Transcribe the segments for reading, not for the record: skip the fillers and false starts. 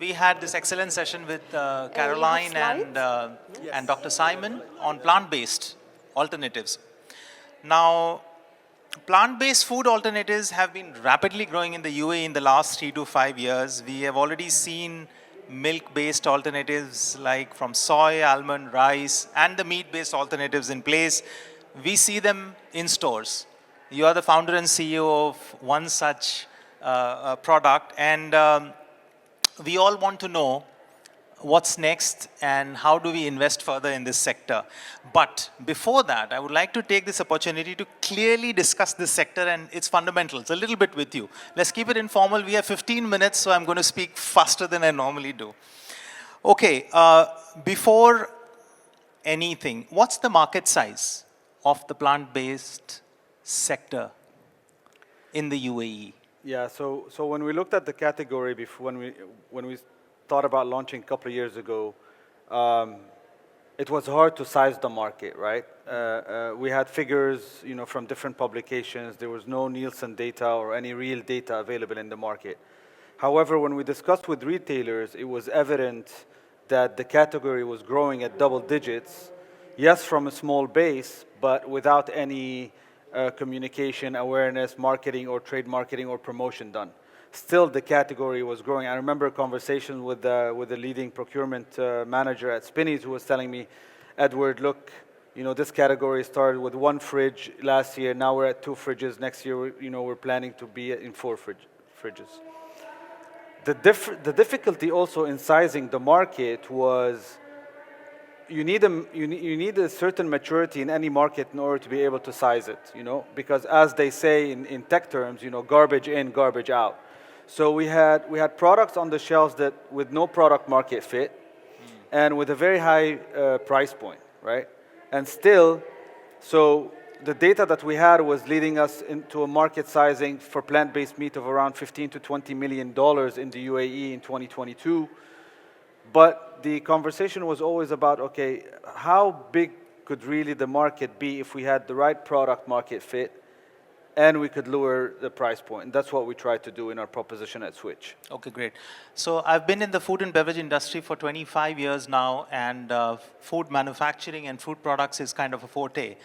we had this excellent session with Caroline and Dr. Simon on plant-based alternatives. Now, plant-based food alternatives have been rapidly growing in the UAE in the last 3 to 5 years. We have already seen milk-based alternatives like from soy, almond, rice, and the meat-based alternatives in place. We see them in stores. You are the founder and CEO of one such product, and we all want to know what's next and how do we invest further in this sector. But before that, I would like to take this opportunity to clearly discuss this sector and its fundamentals a little bit with you. Let's keep it informal. We have 15 minutes, so I'm going to speak faster than I normally do. Okay, before anything, what's the market size of the plant-based sector in the UAE? Yeah, so when we looked at the category before, when we thought about launching a couple of years ago, it was hard to size the market, right? We had figures, from different publications. There was no Nielsen data or any real data available in the market. However, when we discussed with retailers, it was evident that the category was growing at double digits, yes, from a small base, but without any communication, awareness, marketing, or trade marketing or promotion done. Still, the category was growing. I remember a conversation with the leading procurement manager at Spinneys who was telling me, Edward, look, this category started with 1 fridge last year. Now we're at 2 fridges. Next year, we're planning to be in 4 fridges. The difficulty also in sizing the market was you need a certain maturity in any market in order to be able to size it, because as they say in tech terms, garbage in, garbage out. So we had products on the shelves that with no product market fit and with a very high price point, right? And still, so the data that we had was leading us into a market sizing for plant-based meat of around $15 to $20 million in the UAE in 2022. But the conversation was always about, okay, how big could really the market be if we had the right product market fit and we could lower the price point? And that's what we tried to do in our proposition at Switch. Okay, great. So I've been in the food and beverage industry for 25 years now, and food manufacturing and food products is kind of a forte.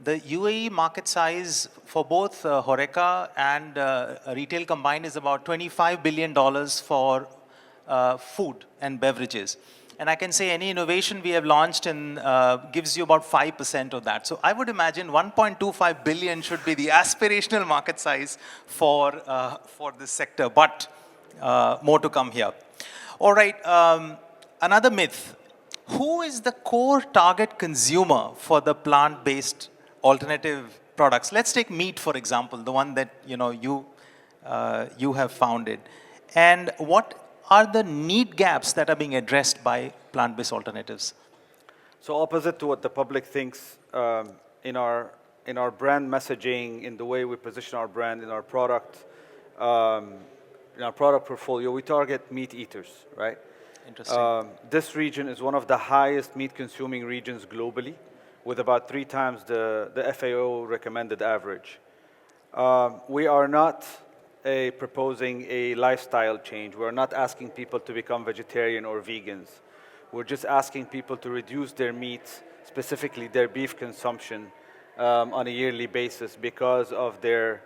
The UAE market size for both HoReCa and retail combined is about $25 billion for food and beverages. And I can say any innovation we have launched gives you about 5% of that. So I would imagine 1.25 billion should be the aspirational market size for this sector, but more to come here. All right, another myth. Who is the core target consumer for the plant-based alternative products? Let's take meat, for example, the one that you have founded. And what are the need gaps that are being addressed by plant-based alternatives? So opposite to what the public thinks, in our brand messaging, in the way we position our brand, in our product portfolio, we target meat eaters, right? Interesting. This region is one of the highest meat-consuming regions globally, with about 3 times the FAO recommended average. We are not proposing a lifestyle change. We're not asking people to become vegetarian or vegans. We're just asking people to reduce their meat, specifically their beef consumption, on a yearly basis because of their,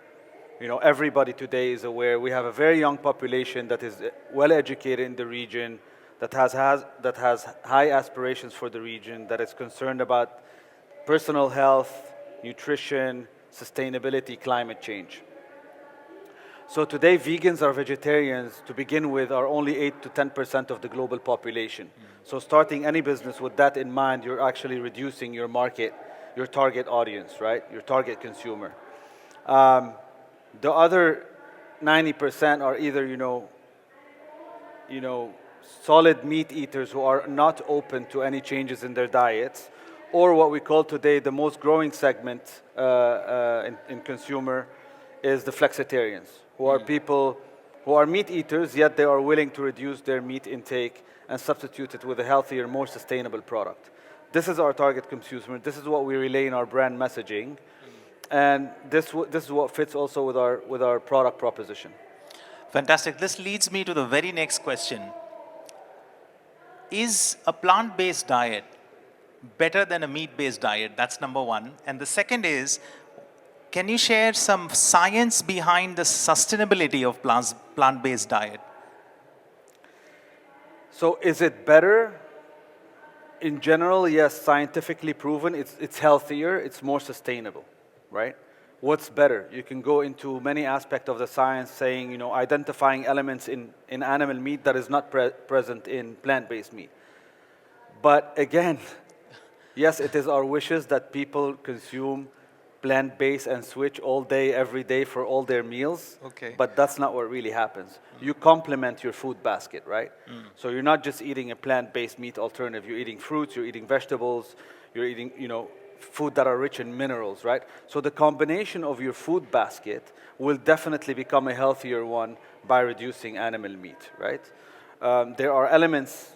everybody today is aware. We have a very young population that is well educated in the region, that has high aspirations for the region, that is concerned about personal health, nutrition, sustainability, climate change. So today, vegans or vegetarians, to begin with, are only 8 to 10% of the global population. So starting any business with that in mind, you're actually reducing your market, your target audience, right? Your target consumer. The other 90% are either, solid meat eaters who are not open to any changes in their diets, or what we call today the most growing segment in consumer is the flexitarians, who are people who are meat eaters, yet they are willing to reduce their meat intake and substitute it with a healthier, more sustainable product. This is our target consumer. This is what we relay in our brand messaging. And this is what fits also with our product proposition. Fantastic. This leads me to the very next question. is a plant-based diet better than a meat-based diet? That's number one. And the second is, can you share some science behind the sustainability of plant-based diet? So is it better? In general, yes, scientifically proven. It's healthier, it's more sustainable, right? What's better? You can go into many aspects of the science saying, you know, identifying elements in animal meat that is not present in plant-based meat. But again, yes, it is our wishes that people consume plant-based and switch all day, every day for all their meals. Okay. But that's not what really happens. You complement your food basket, right? So you're not just eating a plant-based meat alternative. You're eating fruits, you're eating vegetables, you're eating, you know, food that are rich in minerals, right? So the combination of your food basket will definitely become a healthier one by reducing animal meat, right? There are elements,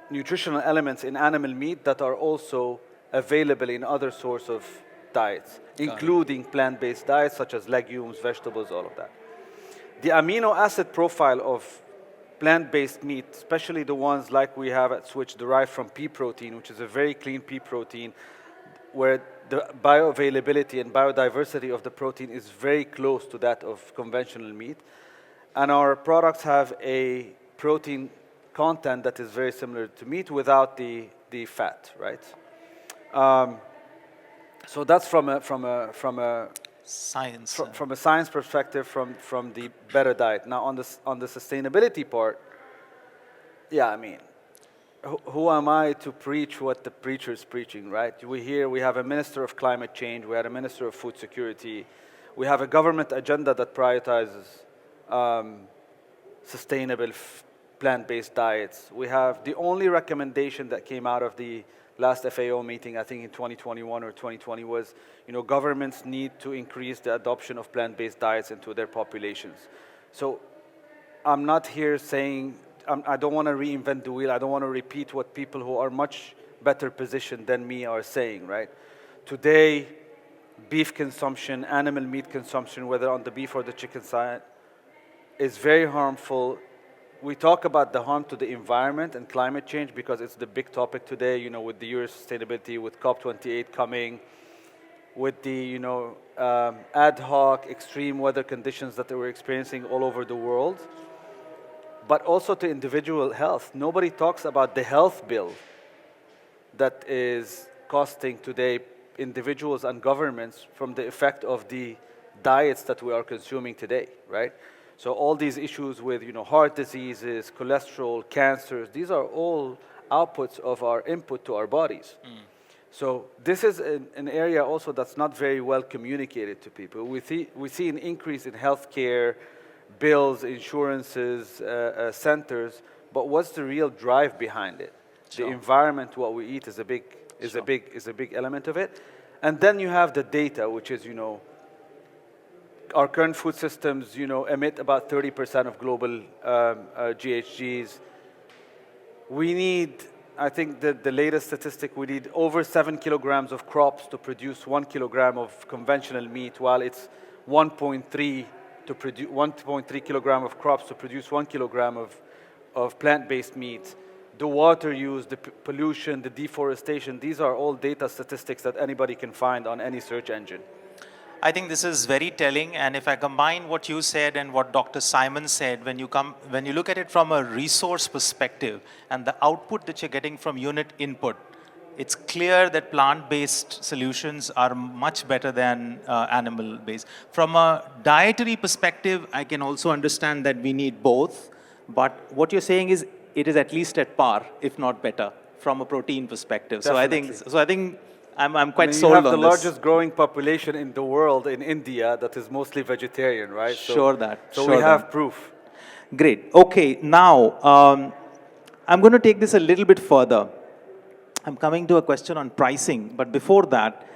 nutritional elements in animal meat that are also available in other sorts of diets, including plant-based diets such as legumes, vegetables, all of that. The amino acid profile of plant-based meat, especially the ones like we have at Switch derived from pea protein, which is a very clean pea protein, where the bioavailability and biodiversity of the protein is very close to that of conventional meat. And our products have a protein content that is very similar to meat without the fat, right? So that's from a Science. from a science perspective, from the better diet. Now on the sustainability part, yeah, I mean, who am I to preach what the preacher is preaching, right? We have a minister of climate change, we have a minister of food security, we have a government agenda that prioritizes sustainable plant-based diets. We have the only recommendation that came out of the last FAO meeting, I think in 2021 or 2020, was, you know, governments need to increase the adoption of plant-based diets into their populations. So I'm not here saying, I don't want to reinvent the wheel. I don't want to repeat what people who are much better positioned than me are saying, right? Today, beef consumption, animal meat consumption, whether on the beef or the chicken side, is very harmful. We talk about the harm to the environment and climate change because it's the big topic today, you know, with the US sustainability, with COP28 coming, with the, you know, ad hoc extreme weather conditions that we're experiencing all over the world, but also to individual health. Nobody talks about the health bill that is costing today individuals and governments from the effect of the diets that we are consuming today, right? So all these issues with, you know, heart diseases, cholesterol, cancers, these are all outputs of our input to our bodies. So this is an area also that's not very well communicated to people. We see an increase in healthcare, bills, insurances, centers, but what's the real drive behind it? Sure. The environment, what we eat, is a big element of it. And then you have the data, which is, you know, our current food systems, you know, emit about 30% of global GHGs. We need, I think the latest statistic, we need over 7 kilograms of crops to produce 1 kilogram of conventional meat, while it's 1.3 kilogram of crops to produce 1 kilogram of plant-based meat. The water use, the pollution, the deforestation, these are all data statistics that anybody can find on any search engine. I think this is very telling, and if I combine what you said and what Dr. Simon said, when you look at it from a resource perspective and the output that you're getting from unit input, it's clear that plant-based solutions are much better than animal-based. From a dietary perspective, I can also understand that we need both, but what you're saying is it is at least at par, if not better, from a protein perspective. Definitely. So I think I'm quite I mean, sold on this. You have the largest growing population in the world, in India, that is mostly vegetarian, right? So we have proof. Great. Okay, now I'm going to take this a little bit further. I'm coming to a question on pricing, but before that,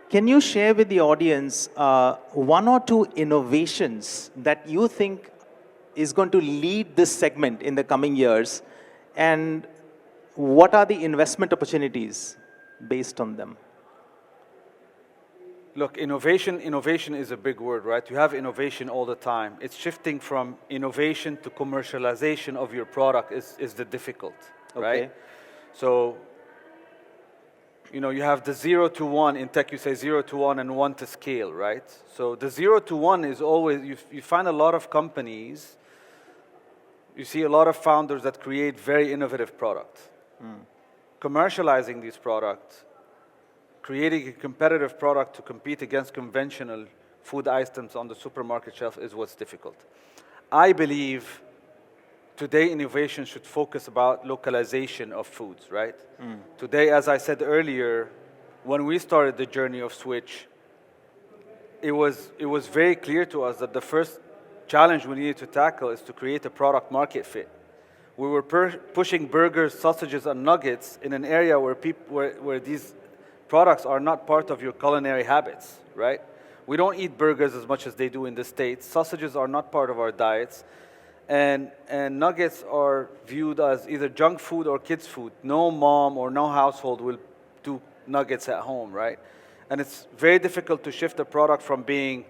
can you share with the audience one or two innovations that you think is going to lead this segment in the coming years, and what are the investment opportunities based on them? Look, innovation is a big word, right? You have innovation all the time. It's shifting from innovation to commercialization of your product is the difficult, right? So, you know, you have the 0 to 1. In tech, you say 0 to 1 and 1 to scale, right? So the 0 to 1 is always, you find a lot of companies, you see a lot of founders that create very innovative products. Commercializing these products, creating a competitive product to compete against conventional food items on the supermarket shelf is what's difficult. I believe today innovation should focus about localization of foods, right? Today, as I said earlier, when we started the journey of Switch, it was very clear to us that the first challenge we needed to tackle is to create a product market fit. We were pushing burgers, sausages, and nuggets in an area where these products are not part of your culinary habits, right? We don't eat burgers as much as they do in the States. Sausages are not part of our diets. And nuggets are viewed as either junk food or kids' food. No mom or no household will do nuggets at home, right? And it's very difficult to shift a product from being,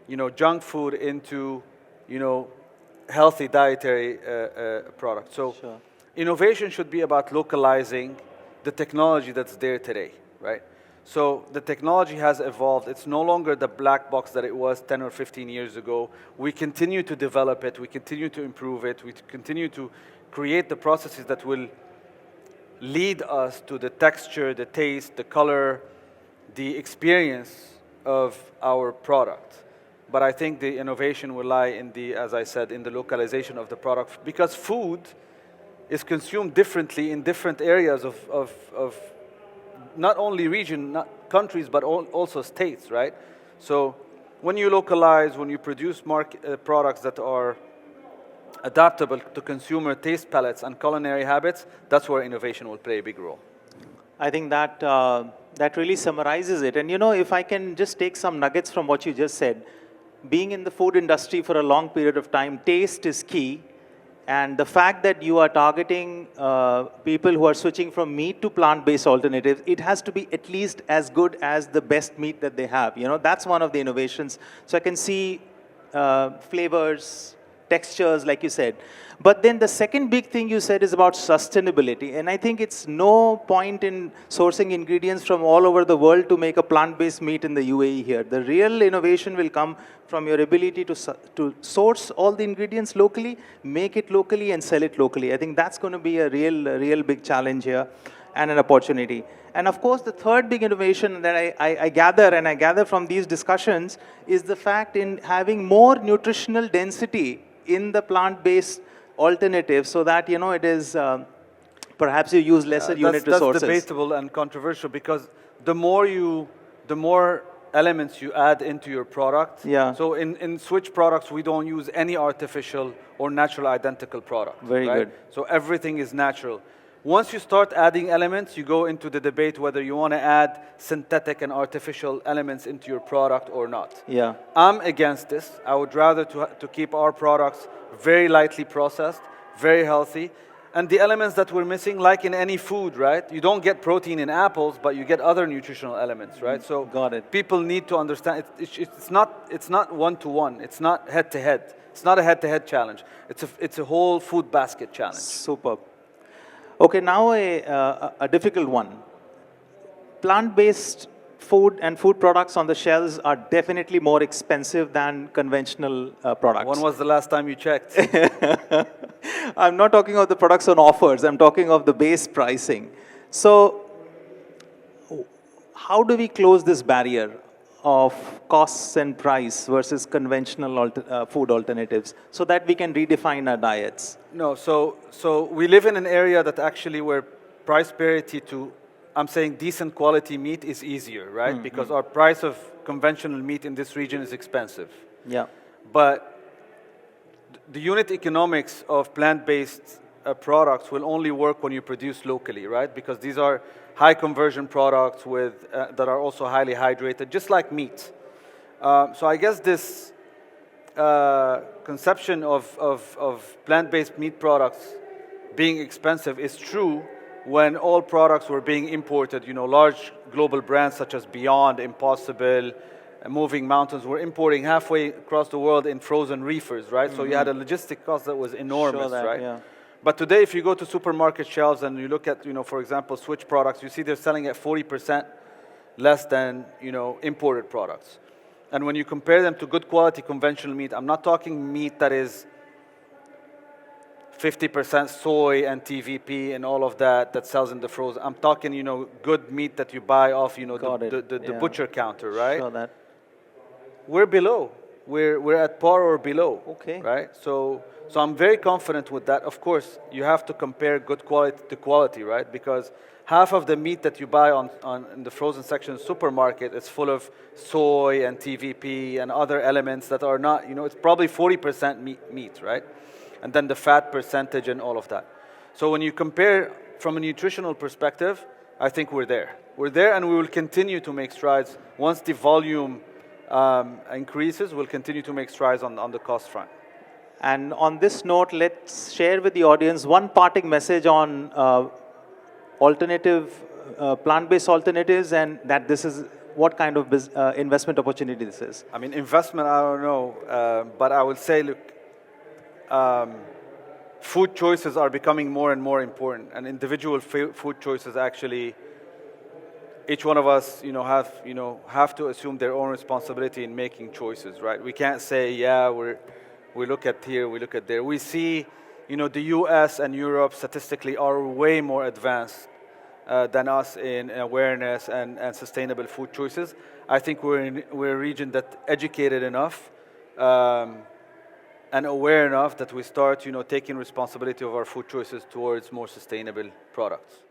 you know, junk food into, you know, healthy dietary product. So innovation should be about localizing the technology that's there today, right? So the technology has evolved. It's no longer the black box that it was 10 or 15 years ago. We continue to develop it. We continue to improve it. We continue to create the processes that will lead us to the texture, the taste, the color, the experience of our product. But I think the innovation will lie in the, as I said, in the localization of the product, because food is consumed differently in different areas of not only region, not countries, but also states, right? So when you localize, when you produce products that are adaptable to consumer taste palettes and culinary habits, that's where innovation will play a big role. I think that that really summarizes it. And you know, if I can just take some nuggets from what you just said, being in the food industry for a long period of time, taste is key. And the fact that you are targeting people who are switching from meat to plant-based alternatives, it has to be at least as good as the best meat that they have. You know, that's one of the innovations. So I can see flavors, textures, like you said. But then the second big thing you said is about sustainability. And I think it's no point in sourcing ingredients from all over the world to make a plant-based meat in the UAE here. The real innovation will come from your ability to source all the ingredients locally, make it locally, and sell it locally. I think that's going to be a real big challenge here and an opportunity. And of course, the third big innovation that I gather from these discussions is the fact in having more nutritional density in the plant-based alternative, so that, you know, it is perhaps you use lesser unit resources. That's debatable and controversial, because the more elements you add into your product. So in Switch products, we don't use any artificial or natural identical product. Very good. So everything is natural. Once you start adding elements, you go into the debate whether you want to add synthetic and artificial elements into your product or not. I'm against this. I would rather to keep our products very lightly processed, very healthy. And the elements that we're missing, like in any food, right? You don't get protein in apples, but you get other nutritional elements, right? So people need to understand it's not one-to-one. It's not head-to-head. It's not a head-to-head challenge. It's a whole food basket challenge. Superb. Okay, now a difficult one. Plant-based food and food products on the shelves are definitely more expensive than conventional products. When was the last time you checked? I'm not talking of the products on offers. I'm talking of the base pricing. So how do we close this barrier of costs and price versus conventional food alternatives so that we can redefine our diets? No, so we live in an area that actually where price parity to, I'm saying, decent quality meat is easier, right? Because our price of conventional meat in this region is expensive. But the unit economics of plant-based products will only work when you produce locally, right? Because these are high conversion products with that are also highly hydrated, just like meat. So I guess this conception of plant-based meat products being expensive is true when all products were being imported, large global brands such as Beyond, Impossible, Moving Mountains were importing halfway across the world in frozen reefers, right? So you had a logistic cost that was enormous, right? Yeah. But today, if you go to supermarket shelves and you look at, for example, Switch products, you see they're selling at 40% less than, imported products. And when you compare them to good quality conventional meat, I'm not talking meat that is 50% soy and TVP and all of that sells in the frozen. I'm talking, good meat that you buy off, the butcher counter, right? Sure that. We're below. We're at par or below. Okay. Right? So I'm very confident with that. Of course, you have to compare good quality to quality, right? Because half of the meat that you buy in the frozen section of the supermarket is full of soy and TVP and other elements that are not, it's probably 40% meat, right? And then the fat percentage and all of that. So when you compare from a nutritional perspective, I think we're there. We're there, and we will continue to make strides. Once the volume increases, we'll continue to make strides on the cost front. And on this note, let's share with the audience one parting message on plant-based alternatives, and that this is what kind of investment opportunity this is. I mean, investment, I don't know, but I would say, look, food choices are becoming more and more important, and individual food choices actually, each one of us, have to assume their own responsibility in making choices, right? We can't say, yeah, we look at here, we look at there. We see, the US and Europe statistically are way more advanced than us in awareness and sustainable food choices. I think we're a region that's educated enough and aware enough that we start, taking responsibility of our food choices towards more sustainable products.